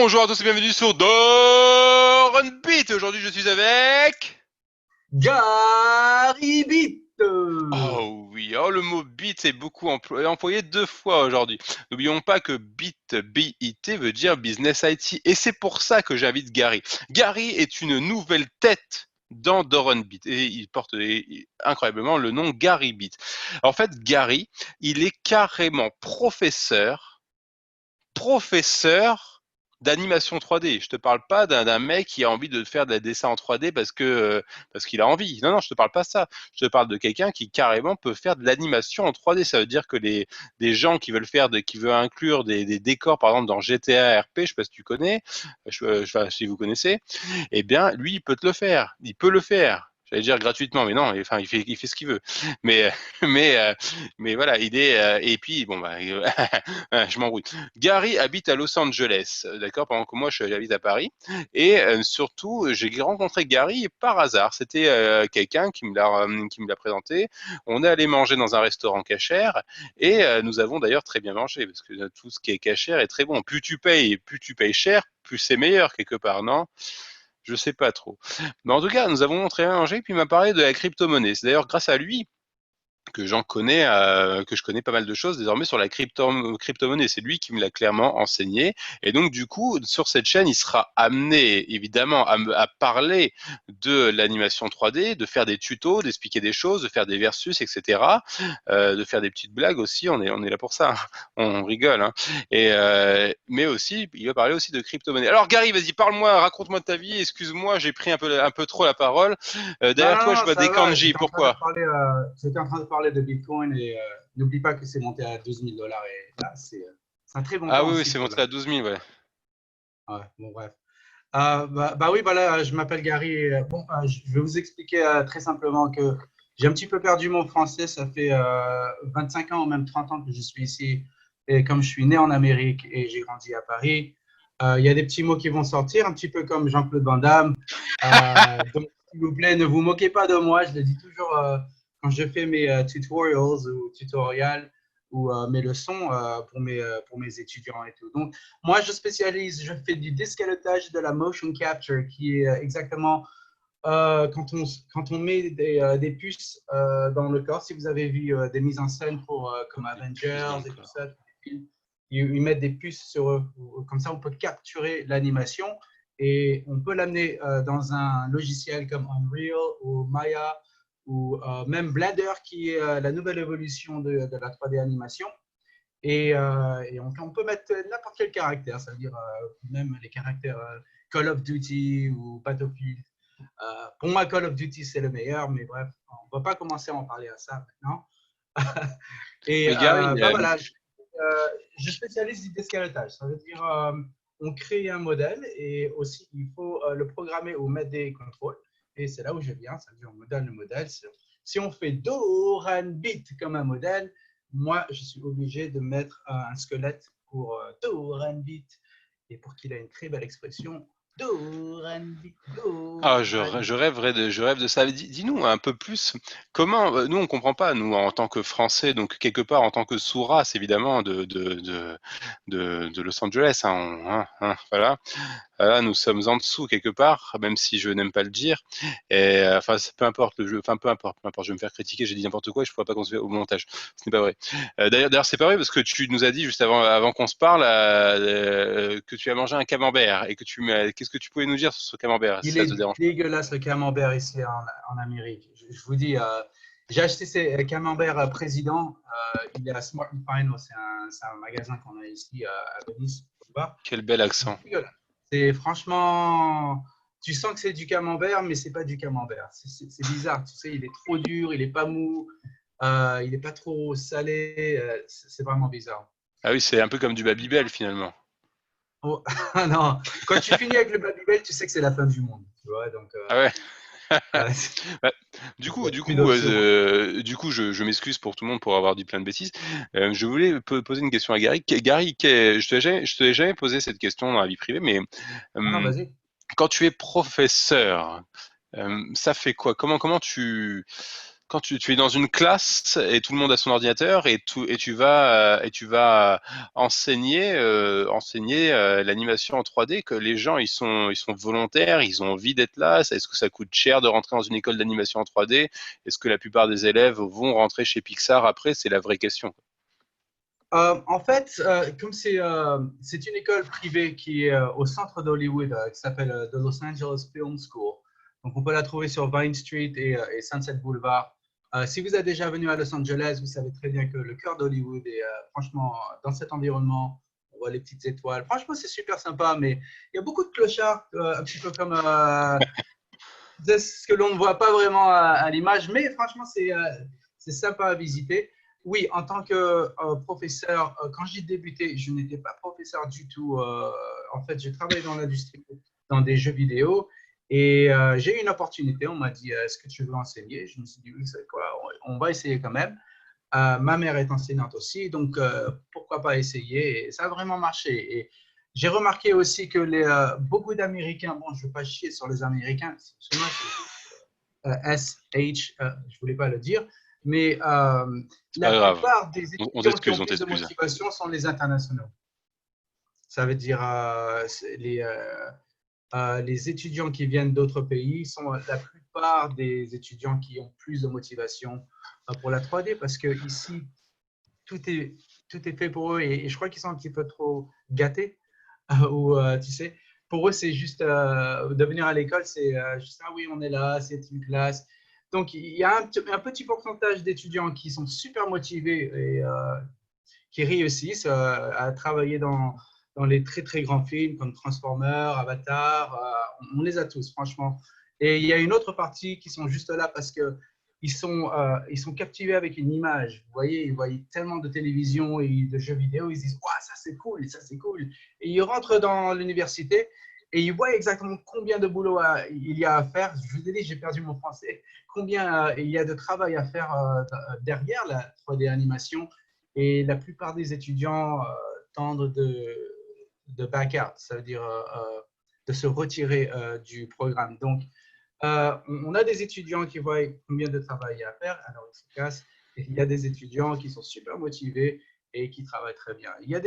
Bonjour à tous et bienvenue sur Beat. Aujourd'hui, je suis avec... Gary Beat. Oh oui, oh, le mot beat est beaucoup employé deux fois aujourd'hui. N'oublions pas que beat, B-I-T, veut dire business IT. Et c'est pour ça que j'invite Gary. Gary est une nouvelle tête dans Beat. Et il porte incroyablement le nom Gary Beat. En fait, Gary, il est carrément professeur d'animation 3D. Je te parle pas d'un mec qui a envie de faire de la dessin en 3D parce qu'il a envie. Non, non, je te parle pas de ça. Je te parle de quelqu'un qui carrément peut faire de l'animation en 3D. Ça veut dire que des gens qui veulent qui veulent inclure des décors, par exemple dans GTA RP, je sais pas si tu connais, enfin, si vous connaissez, eh bien, lui, il peut te le faire. Il peut le faire. J'allais dire gratuitement, mais non, enfin, il fait ce qu'il veut. Mais, mais, euh, mais voilà, il est, et puis, bon, bah, je m'embrouille. Gary habite à Los Angeles, d'accord, pendant que moi j'habite à Paris. Et surtout, j'ai rencontré Gary par hasard. C'était quelqu'un qui me l'a présenté. On est allé manger dans un restaurant cachère et nous avons d'ailleurs très bien mangé parce que tout ce qui est cachère est très bon. Plus tu payes cher, plus c'est meilleur quelque part, non? Je sais pas trop. Mais en tout cas, nous avons très bien mangé. Puis il m'a parlé de la crypto-monnaie. C'est d'ailleurs grâce à lui que je connais pas mal de choses désormais sur la crypto-monnaie. C'est lui qui me l'a clairement enseigné. Et donc, du coup, sur cette chaîne, il sera amené, évidemment, à parler de l'animation 3D, de faire des tutos, d'expliquer des choses, de faire des versus, etc. De faire des petites blagues aussi. On est là pour ça. On rigole, hein. Mais aussi, il va parler aussi de crypto-monnaie. Alors, Gary, vas-y, parle-moi, raconte-moi de ta vie. Excuse-moi, j'ai pris un peu trop la parole. Non, Derrière non, toi, je non, vois des ça va. kanji. Pourquoi? J'étais en train de parler de Bitcoin et n'oublie pas que c'est monté à 12 000 dollars et là, c'est un très bon Ah temps oui, oui, aussi c'est pour montré là. à 12 000, ouais. Ouais, bon, bref. Oui, bah là, je m'appelle Gary. Et, bon, je vais vous expliquer très simplement que j'ai un petit peu perdu mon français. Ça fait 25 ans ou même 30 ans que je suis ici. Et comme je suis né en Amérique et j'ai grandi à Paris, il y a des petits mots qui vont sortir, un petit peu comme Jean-Claude Van Damme. Donc, s'il vous plaît, ne vous moquez pas de moi. Je le dis toujours quand je fais mes tutorials ou tutoriels ou mes leçons pour mes étudiants et tout. Donc, moi, je fais du déscalotage de la motion capture, qui est exactement quand on met des puces dans le corps. Si vous avez vu des mises en scène comme Des puces dans Avengers le et tout corps. ça, ils mettent des puces sur eux. Comme ça, on peut capturer l'animation et on peut l'amener dans un logiciel comme Unreal ou Maya ou même Blender, qui est la nouvelle évolution de la 3D animation. Et on peut mettre n'importe quel caractère, c'est-à-dire même les caractères Call of Duty ou Battlefield. Pour moi, Call of Duty, c'est le meilleur, mais bref, on ne va pas commencer à en parler à ça maintenant. Et Mais Gary, bah voilà, je spécialise du déscalotage. Ça veut dire on crée un modèle et aussi il faut le programmer ou mettre des contrôles. Et c'est là où je viens, ça veut dire on modèle le modèle. Si on fait Doranbit comme un modèle, moi je suis obligé de mettre un squelette pour Doranbit et pour qu'il ait une très belle expression. Doranbit, ah, Doranbit. je rêve de ça. Dis-nous un peu plus, comment, nous on comprend pas, nous en tant que Français, donc quelque part en tant que sous-race évidemment de Los Angeles, hein, voilà. Là, nous sommes en dessous quelque part, même si je n'aime pas le dire. Et enfin, peu importe le jeu, enfin peu importe, je vais me faire critiquer, j'ai dit n'importe quoi, et je ne pourrais pas conserver au montage. Ce n'est pas vrai. D'ailleurs, c'est pas vrai parce que tu nous as dit juste avant qu'on se parle que tu as mangé un camembert et qu'est-ce que tu pouvais nous dire sur ce camembert, si Il ça est te dérange pas? dégueulasse le camembert ici en Amérique. Je vous dis, j'ai acheté ces camemberts président. Il est à Smart and Final. C'est un magasin qu'on a ici à Venise, au Pays-Bas. Quel bel C'est accent. dégueulasse. C'est franchement, tu sens que c'est du camembert, mais c'est pas du camembert. C'est bizarre. Tu sais, il est trop dur, il est pas mou, il est pas trop salé. C'est vraiment bizarre. Ah oui, c'est un peu comme du Babybel finalement. Oh, non, quand tu finis avec le Babybel, tu sais que c'est la fin du monde. Tu vois, donc Ah ouais. euh, Bah, il n'y a plus d'options. je m'excuse pour tout le monde pour avoir dit plein de bêtises. Je voulais poser une question à Gary. Gary, je te l'ai jamais posé cette question dans la vie privée, mais Non, non, euh, vas-y. quand tu es professeur, ça fait quoi? quand tu es dans une classe et tout le monde a son ordinateur et tu vas enseigner l'animation en 3D, que les gens ils sont volontaires, ils ont envie d'être là. Est-ce que ça coûte cher de rentrer dans une école d'animation en 3D? Est-ce que la plupart des élèves vont rentrer chez Pixar après? C'est la vraie question. En fait, comme c'est une école privée qui est au centre d'Hollywood, qui s'appelle The Los Angeles Film School. Donc, on peut la trouver sur Vine Street et Sunset Boulevard. Si vous êtes déjà venu à Los Angeles, vous savez très bien que le cœur d'Hollywood est franchement dans cet environnement. On voit les petites étoiles. Franchement, c'est super sympa, mais il y a beaucoup de clochards, un petit peu comme ce que l'on ne voit pas vraiment à l'image. Mais franchement, c'est sympa à visiter. Oui, en tant que professeur, quand j'ai débuté, je n'étais pas professeur du tout. En fait, j'ai travaillé dans l'industrie, dans des jeux vidéo, et j'ai eu une opportunité. On m'a dit, est-ce que tu veux enseigner? Je me suis dit, oui, c'est quoi? On va essayer quand même. Ma mère est enseignante aussi, donc pourquoi pas essayer? Et ça a vraiment marché. Et j'ai remarqué aussi que beaucoup d'Américains, bon, je ne veux pas chier sur les Américains, c'est SH, je ne voulais pas le dire, mais C'est la pas grave. plupart des On étudiants qui ont t'excuse, on plus de t'excuse. motivation sont les internationaux. Ça veut dire les étudiants qui viennent d'autres pays sont la plupart des étudiants qui ont plus de motivation pour la 3D parce que ici, tout est, tout est fait pour eux et je crois qu'ils sont un petit peu trop gâtés. Ou, tu sais, pour eux, c'est juste de venir à l'école, c'est juste, ah oui, on est là, c'est une classe. Donc, il y a un petit pourcentage d'étudiants qui sont super motivés et qui réussissent à travailler dans les très, très grands films comme Transformers, Avatar. On les a tous, franchement. Et il y a une autre partie qui sont juste là parce que ils sont captivés avec une image. Vous voyez, ils voient tellement de télévision et de jeux vidéo, ils se disent, waouh, ça c'est cool, ça c'est cool. Et ils rentrent dans l'université et ils voient exactement combien de boulot il y a à faire. Je vous ai dit, j'ai perdu mon français. Combien il y a de travail à faire derrière la 3D animation. Et la plupart des étudiants tendent back out, ça veut dire de se retirer du programme. Donc, on a des étudiants qui voient combien de travail il y a à faire, alors ils se cassent. Et il y a des étudiants qui sont super motivés et qui travaillent très bien. Il y a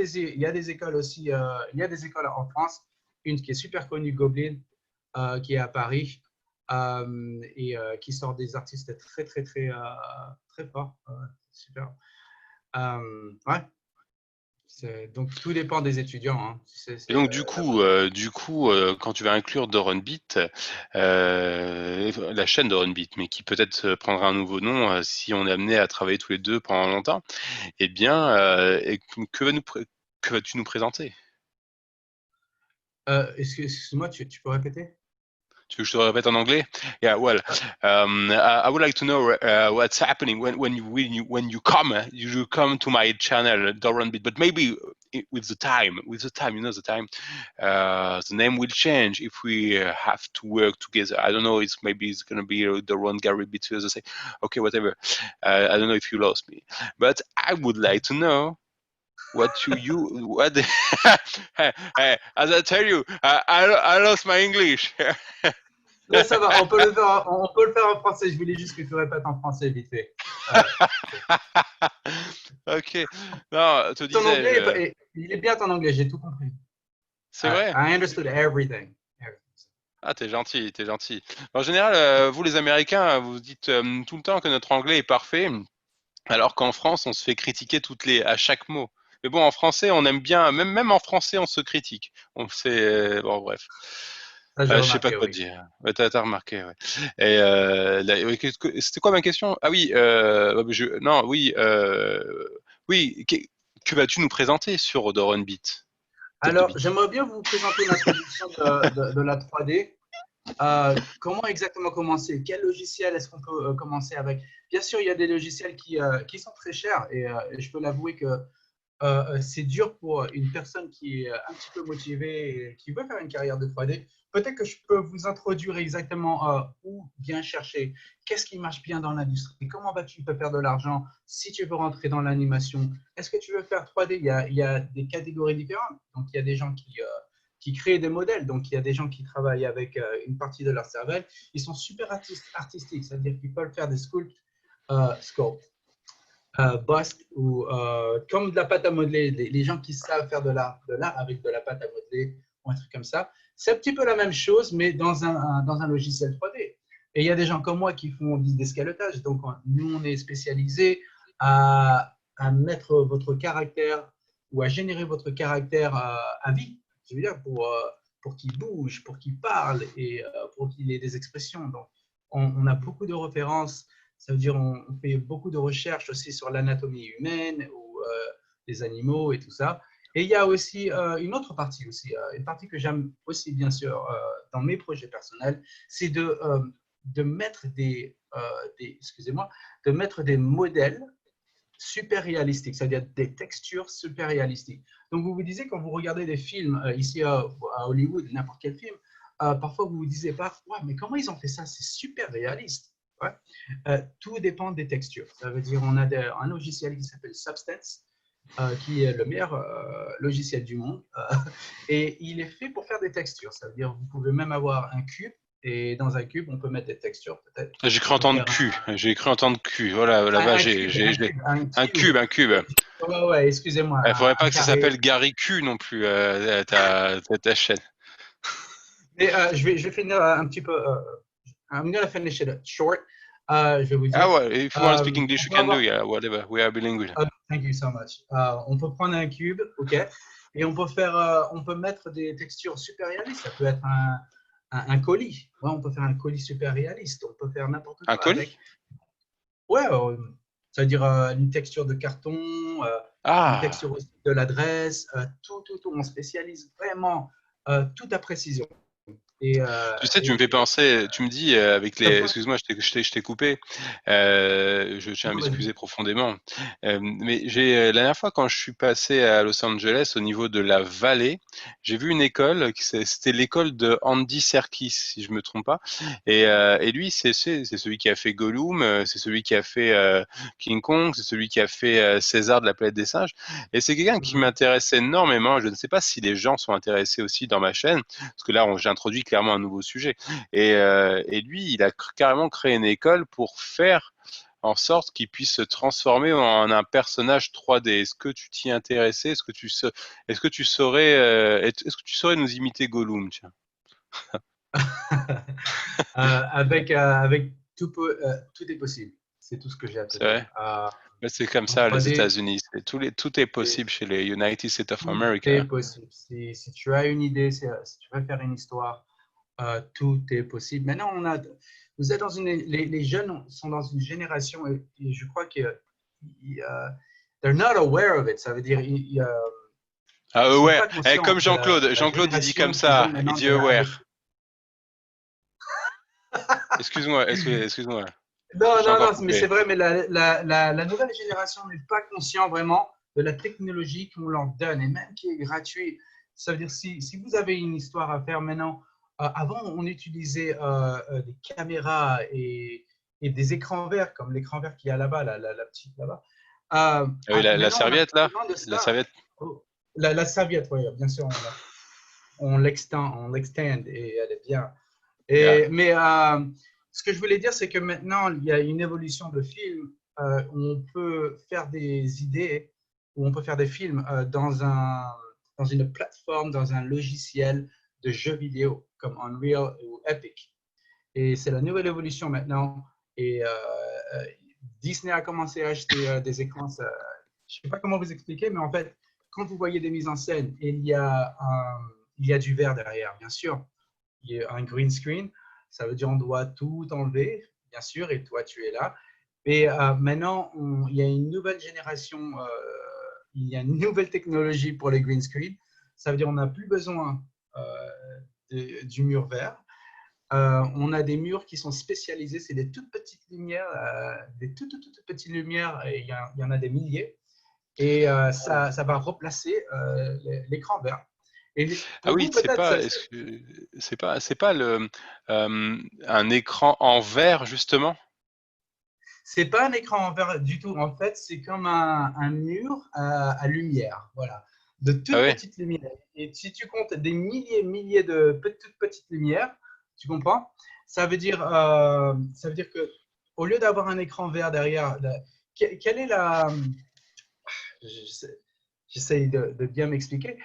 des écoles aussi, il y a des écoles en France, une qui est super connue, Goblin, qui est à Paris, et qui sort des artistes très, très, très, très forts. Super. Ouais. Donc, tout dépend des étudiants. Hein. Et donc du coup, quand tu vas inclure Doronbit, la chaîne Doronbit, mais qui peut-être prendra un nouveau nom si on est amené à travailler tous les deux pendant longtemps, eh bien, que vas-tu nous présenter? Excuse-moi, tu peux répéter? Tu veux que je te répète en anglais? Yeah, well, I would like to know what's happening when you come you come to my channel, Doron Bit, but maybe with the time, the time, the name will change if we have to work together. I don't know. It's gonna be Doron Gary Bit as I say. Okay, whatever. I don't know if you lost me, but I would like to know what as I tell you, I lost my English. Là, ça va, on peut le faire en français. Je voulais juste que tu répètes en français vite fait. Ok. Non, te Ton disais, anglais, il est bien ton anglais, j'ai tout compris. c'est vrai. I understood everything. Ah, t'es gentil, t'es gentil. En général, vous les Américains, vous dites tout le temps que notre anglais est parfait, alors qu'en France, on se fait critiquer à chaque mot. Mais bon, en français, on aime bien, même en français, on se critique. On sait, bon, bref. Ça, j'ai Je sais pas remarqué, quoi oui. dire. Ouais, t'as remarqué, ouais. Et oui, c'était quoi ma question? Ah oui, non, oui, oui. Que vas-tu nous présenter sur Odor Beat, Alors, j'aimerais bien vous présenter l'introduction de la 3D. Comment exactement commencer? Quel logiciel est-ce qu'on peut commencer avec? Bien sûr, il y a des logiciels qui sont très chers et je peux l'avouer que c'est dur pour une personne qui est un petit peu motivée et qui veut faire une carrière de 3D. Peut-être que je peux vous introduire exactement où bien chercher, qu'est-ce qui marche bien dans l'industrie, comment vas-tu peux faire de l'argent si tu veux rentrer dans l'animation. Est-ce que tu veux faire 3D? Il y a des catégories différentes. Donc, il y a des gens qui créent des modèles. Donc, il y a des gens qui travaillent avec une partie de leur cervelle. Ils sont super artistiques, c'est-à-dire qu'ils peuvent faire des sculptes sculpt, bust ou comme de la pâte à modeler. Les gens qui savent faire de l'art avec de la pâte à modeler ou un truc comme ça, c'est un petit peu la même chose, mais dans un logiciel 3D. Et il y a des gens comme moi qui font des escalotages. Donc, nous, on est spécialisé à mettre votre caractère ou à générer votre caractère à vie. Je veux dire, pour qu'il bouge, pour qu'il parle et pour qu'il ait des expressions. Donc, on a beaucoup de références. Ça veut dire on fait beaucoup de recherches aussi sur l'anatomie humaine ou les animaux et tout ça. Et il y a aussi une autre partie aussi, une partie que j'aime aussi bien sûr dans mes projets personnels, c'est de mettre excusez-moi, de mettre des modèles super réalistiques, c'est-à-dire des textures super réalistiques. Donc vous vous disiez quand vous regardez des films ici à Hollywood, n'importe quel film, parfois vous vous disiez pas, ouais, mais comment ils ont fait ça? C'est super réaliste. Ouais. Tout dépend des textures. Ça veut dire on a un logiciel qui s'appelle Substance, qui est le meilleur logiciel du monde, et il est fait pour faire des textures. Ça veut dire vous pouvez même avoir un cube, et dans un cube, on peut mettre des textures peut-être. J'ai cru On peut entendre faire cul. J'ai cru entendre cul. Voilà, là-bas, un cube, un cube, un un cube. cube, un cube. Ouais, ouais, excusez-moi, Il faudrait pas un que ça carré. s'appelle Gary Q non plus, ta chaîne. Mais je vais finir un petit peu. I'm going to finish it short. Je vais vous Ah dire. ouais, if you want to speak On English, you peut can do, avoir. yeah, whatever. We are bilingual. Thank you so much. On peut prendre un cube, ok, et on peut mettre des textures super réalistes. Ça peut être un colis. Ouais, on peut faire un colis super réaliste. On peut faire n'importe Un quoi colis? avec. Ouais, ça veut dire une texture de carton, une Ah! texture aussi de l'adresse, tout. On spécialise vraiment tout à précision. Et, Tu sais, tu me fais penser, tu me dis avec les, excuse-moi, je t'ai coupé, je tiens à non, vas-y. m'excuser profondément, mais la dernière fois quand je suis passé à Los Angeles au niveau de la vallée, j'ai vu une école, c'était l'école de Andy Serkis, si je me trompe pas, et lui, c'est celui qui a fait Gollum, c'est celui qui a fait King Kong, c'est celui qui a fait César de la planète des singes, et c'est quelqu'un qui Mhm. m'intéresse énormément. Je ne sais pas si les gens sont intéressés aussi dans ma chaîne. Parce que là, j'introduis clairement un nouveau sujet. Et lui, il a carrément créé une école pour faire en sorte qu'il puisse se transformer en un personnage 3D. Est-ce que tu t'y intéressais? Est-ce que tu saurais, est-ce que tu saurais nous imiter Gollum, tiens? Avec tout est possible. C'est tout ce que j'ai à te C'est dire. vrai? Ouais, c'est comme En ça, les 3D, États-Unis. Tout est possible chez les United States of tout est America. possible. Si tu as une idée, si tu veux faire une histoire, tout est possible. Maintenant, vous êtes dans les jeunes sont dans une génération et je crois que they're not aware of it. Ça veut dire Ah, ils sont aware. pas conscients Comme que Jean-Claude. la Jean-Claude, il dit génération comme qui vient ça. Il maintenant dit avec. aware. Excuse-moi, excuse-moi. Non, Je t'ai non, encore non, mais c'est coupé. vrai, mais la nouvelle génération n'est pas conscient vraiment de la technologie qu'on leur donne et même qui est gratuite. Ça veut dire si vous avez une histoire à faire maintenant, avant on utilisait des caméras et des écrans verts comme l'écran vert qu'il y a là-bas, la petite là-bas. Ah oui, la Maintenant on n'a serviette, plus là? besoin de La ça. serviette. Oh, la serviette, oui, bien sûr, on l'extend et elle est bien. Yeah. Mais ce que je voulais dire, c'est que maintenant, il y a une évolution de film où on peut faire des idées, où on peut faire des films dans une plateforme, dans un logiciel de jeux vidéo comme Unreal ou Epic. Et c'est la nouvelle évolution maintenant. Et Disney a commencé à acheter des écrans. Je ne sais pas comment vous expliquer, mais en fait, quand vous voyez des mises en scène, il y a du verre derrière, bien sûr. Il y a un green screen. Ça veut dire on doit tout enlever, bien sûr, et toi, tu es là. Et maintenant, il y a une nouvelle génération, il y a une nouvelle technologie pour les green screen. Ça veut dire on n'a plus besoin du mur vert. On a des murs qui sont spécialisés, c'est des toutes petites lumières, des toutes petites lumières, et il y en a des milliers. Et ça va remplacer l'écran vert. Et Ah pour oui, vous, peut-être, c'est pas un écran en verre, justement? c'est pas un écran en verre du tout. En fait, c'est comme un mur à lumière, voilà, de Ah toutes oui. petites lumières. Et si tu comptes des milliers de toutes petites lumières, tu comprends? Ça veut dire que au lieu d'avoir un écran vert derrière, quelle est la. J'essaie de bien m'expliquer.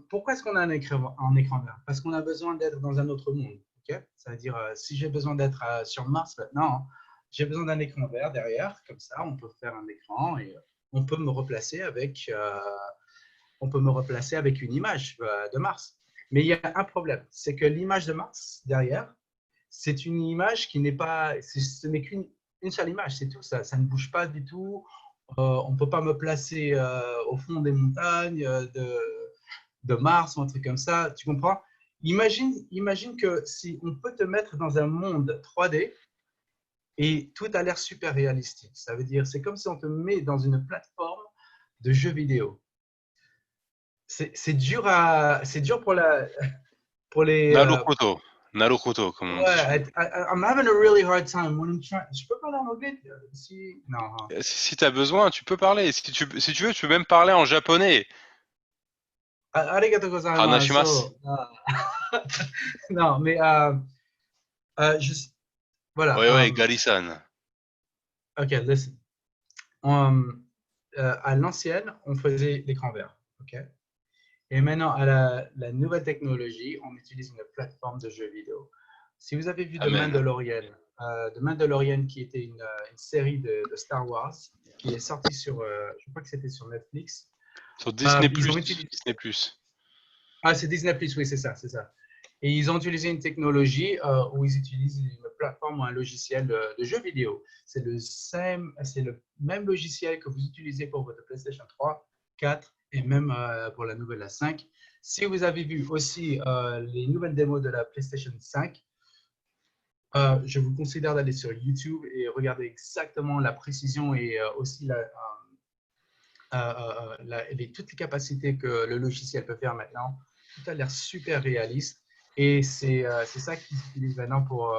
Pourquoi est-ce qu'on a un écran vert? Parce qu'on a besoin d'être dans un autre monde. Okay, c'est-à-dire, si j'ai besoin d'être sur Mars maintenant, j'ai besoin d'un écran vert derrière. Comme ça, on peut faire un écran et on peut me replacer avec une image de Mars. Mais il y a un problème, c'est que l'image de Mars derrière, c'est une image qui n'est pas, ce n'est qu'une seule image, c'est tout. Ça ne bouge pas du tout. On ne peut pas me placer au fond des montagnes de Mars ou un truc comme ça. Tu comprends? Imagine que si on peut te mettre dans un monde 3D et tout a l'air super réalistique. Ça veut dire, c'est comme si on te met dans une plateforme de jeux vidéo. C'est dur pour les. Nalokoto. Nalokoto, comme on dit chez Ouais, nous. I'm having a really hard time when I'm trying. Je peux parler en anglais si non. Hein. Si tu as besoin, tu peux parler. Si tu veux, tu peux même parler en japonais. Arigato Hanashimasu. gozaimasu. Non, mais voilà. Ouais, ouais, Garisan. Ok, listen. À l'ancienne, on faisait l'écran vert. Ok. Et maintenant, à la nouvelle technologie, on utilise une plateforme de jeux vidéo. Si vous avez vu Amen. The Mandalorian qui était une série de Star Wars qui est sortie sur, je crois que c'était sur Netflix. Sur Disney+. Ils ont utilisé. Disney+. Ah, c'est Disney+, oui, c'est ça, c'est ça. Et ils ont utilisé une technologie où ils utilisent une plateforme ou un logiciel de jeu vidéo. C'est le même logiciel que vous utilisez pour votre PlayStation 3, 4 et même pour la nouvelle la 5. Si vous avez vu aussi les nouvelles démos de la PlayStation 5, je vous considère d'aller sur YouTube et regarder exactement la précision et aussi toutes les capacités que le logiciel peut faire maintenant. Tout a l'air super réaliste et c'est ça qu'ils utilisent maintenant pour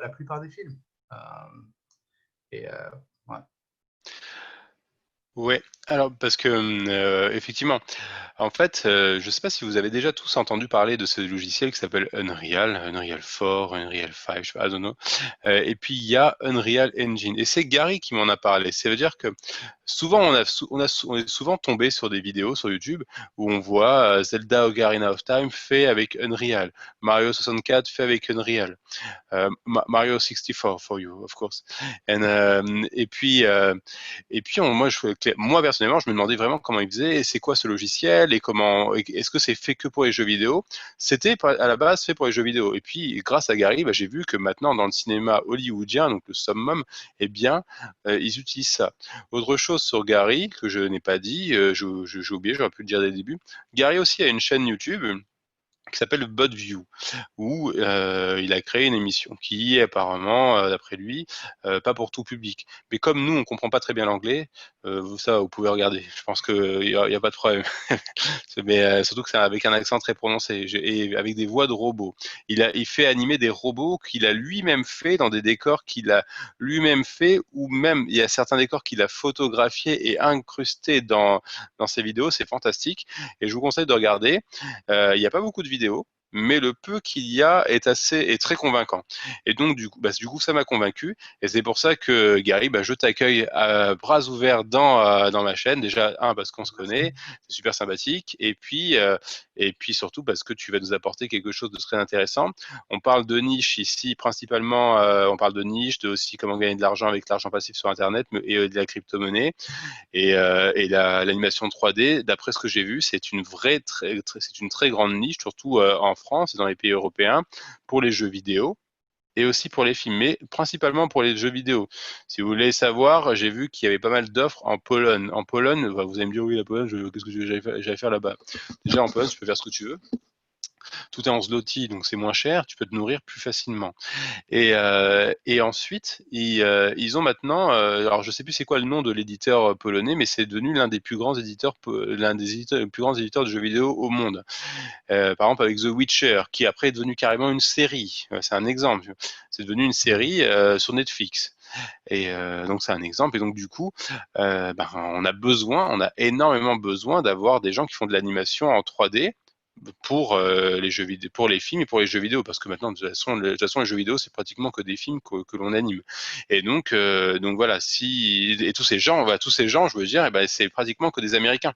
la plupart des films. Et ouais. Ouais, alors parce que effectivement, en fait, je ne sais pas si vous avez déjà tous entendu parler de ce logiciel qui s'appelle Unreal, Unreal 4, Unreal 5, je sais pas, I don't know. Et puis il y a Unreal Engine. Et c'est Gary qui m'en a parlé. Ça veut dire que souvent on est souvent tombé sur des vidéos sur YouTube où on voit Zelda Ocarina of Time fait avec Unreal, Mario 64 fait avec Unreal. Mario 64 for you, of course. Et puis moi personnellement, je me demandais vraiment comment il faisait, et c'est quoi ce logiciel, et est-ce que c'est fait que pour les jeux vidéo? C'était à la base fait pour les jeux vidéo. Et puis, grâce à Gary, j'ai vu que maintenant, dans le cinéma hollywoodien, donc le summum, eh bien, ils utilisent ça. Autre chose sur Gary, que je n'ai pas dit, j'ai oublié, j'aurais pu le dire dès le début. Gary aussi a une chaîne YouTube qui s'appelle BudView, où il a créé une émission qui est apparemment, d'après lui, pas pour tout public. Mais comme nous, on comprend pas très bien l'anglais, ça, vous pouvez regarder. Je pense qu'il y a pas de problème. Mais surtout que c'est avec un accent très prononcé et avec des voix de robots. Il fait animer des robots qu'il a lui-même fait dans des décors qu'il a lui-même fait, ou même il y a certains décors qu'il a photographiés et incrustés dans ses vidéos. C'est fantastique et je vous conseille de regarder. Il n'y a pas beaucoup de vidéos, mais le peu qu'il y a est très convaincant. Et donc, du coup ça m'a convaincu. Et c'est pour ça que, Gary, je t'accueille à bras ouverts dans ma chaîne. Déjà, parce qu'on se connaît, c'est super sympathique. Et puis surtout parce que tu vas nous apporter quelque chose de très intéressant. On parle de niche ici, principalement, on parle de niche, de aussi comment gagner de l'argent avec l'argent passif sur Internet et de la crypto-monnaie. Et l'animation 3D, d'après ce que j'ai vu, c'est une c'est une très grande niche, surtout en France et dans les pays européens, pour les jeux vidéo et aussi pour les films, mais principalement pour les jeux vidéo. Si vous voulez savoir, j'ai vu qu'il y avait pas mal d'offres en Pologne. En Pologne, vous allez me dire, oui, la Pologne, qu'est-ce que j'allais faire là-bas? Déjà, en Pologne, tu peux faire ce que tu veux. Tout est en zloty, donc c'est moins cher, tu peux te nourrir plus facilement. Et ensuite, ils ont maintenant, alors je sais plus c'est quoi le nom de l'éditeur polonais, mais c'est devenu l'un des plus grands éditeurs, les plus grands éditeurs de jeux vidéo au monde. Par exemple avec The Witcher, qui après est devenu carrément une série. C'est un exemple. C'est devenu une série sur Netflix. Et donc c'est un exemple. Et donc du coup, on a énormément besoin d'avoir des gens qui font de l'animation en 3D. pour les jeux vidéo, pour les films et pour les jeux vidéo, parce que maintenant de toute façon les jeux vidéo c'est pratiquement que des films que l'on anime. Et donc voilà, si et tous ces gens, je veux dire, eh ben, c'est pratiquement que des Américains.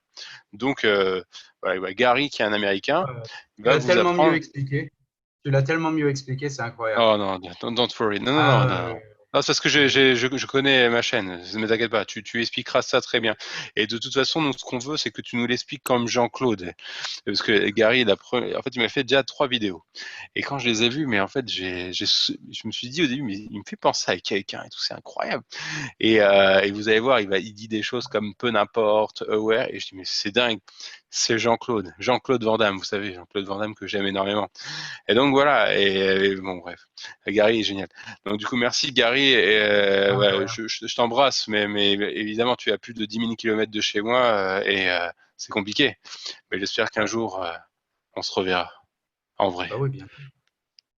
Donc voilà, Gary qui est un Américain Euh, tu va l'as vous tellement mieux apprendre. expliqué. Tu l'as tellement mieux expliqué, c'est incroyable. Oh non, don't worry. Non, non, non, Ah, non, non. Non, c'est parce que je connais ma chaîne. Ne t'inquiète pas, tu expliqueras ça très bien. Et de toute façon, nous, ce qu'on veut, c'est que tu nous l'expliques comme Jean-Claude. Parce que Gary, en fait, il m'a fait déjà 3 vidéos. Et quand je les ai vues, mais en fait, je me suis dit au début, mais il me fait penser à quelqu'un et tout, c'est incroyable. Et vous allez voir, il dit des choses comme peu n'importe, aware. Et je dis, mais c'est dingue. C'est Jean-Claude. Jean-Claude Van Damme, vous savez, Jean-Claude Van Damme que j'aime énormément. Et donc voilà, et bon bref, Gary est génial. Donc du coup merci Gary, et ah, de ouais, rien. je t'embrasse, mais évidemment tu es à plus de 10 000 kilomètres de chez moi c'est compliqué. Mais j'espère qu'un Ouais. jour on se reverra en vrai. Bah oui, bien.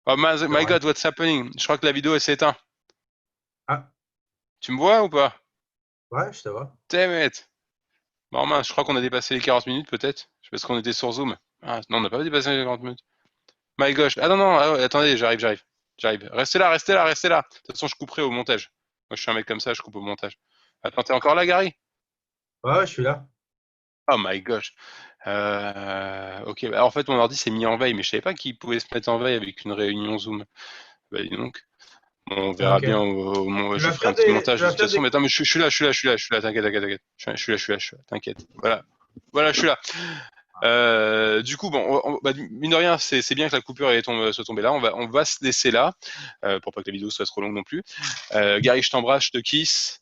Oh C'est my vrai. God, what's happening? Je crois que la vidéo elle s'est éteinte. Ah, Tu me vois ou pas? ouais, je te vois. Damn it. Bon mince, je crois qu'on a dépassé les 40 minutes peut-être. Parce qu'on était sur Zoom. Ah, non, on n'a pas dépassé les 40 minutes. My gosh. Ah non, non, ah ouais, attendez, j'arrive. Restez là, restez là, restez là. De toute façon, je couperai au montage. Moi, je suis un mec comme ça, je coupe au montage. Attends, t'es encore là, Gary? Ouais, je suis là. Oh my gosh. Ok, bah, en fait, mon ordi s'est mis en veille, mais je savais pas qu'il pouvait se mettre en veille avec une réunion Zoom. Bah, dis donc. Bon, on verra Ok. bien, je ferai un petit montage Tu de vas toute faire façon. des. Mais attends, mais je suis là, t'inquiète, t'inquiète, t'inquiète. Je suis là, t'inquiète. Voilà. Voilà, je suis là. Du coup, bon, bah, mine de rien, c'est bien que la coupure soit tombée là. On va se laisser là, pour pas que la vidéo soit trop longue non plus. Gary, je t'embrasse, je te kiss.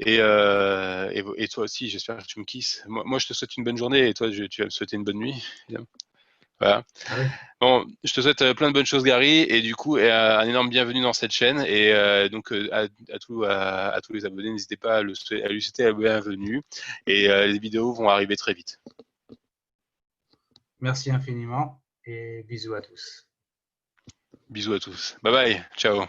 Et toi aussi, j'espère que tu me kisses. Moi, je te souhaite une bonne journée et toi, tu vas me souhaiter une bonne nuit, évidemment. Voilà. Ah oui. Bon, je te souhaite plein de bonnes choses, Gary, et du coup, un énorme bienvenue dans cette chaîne. Et donc, à tous les abonnés, n'hésitez pas à lui souhaiter la bienvenue. Et les vidéos vont arriver très vite. Merci infiniment et bisous à tous. Bisous à tous. Bye bye. Ciao.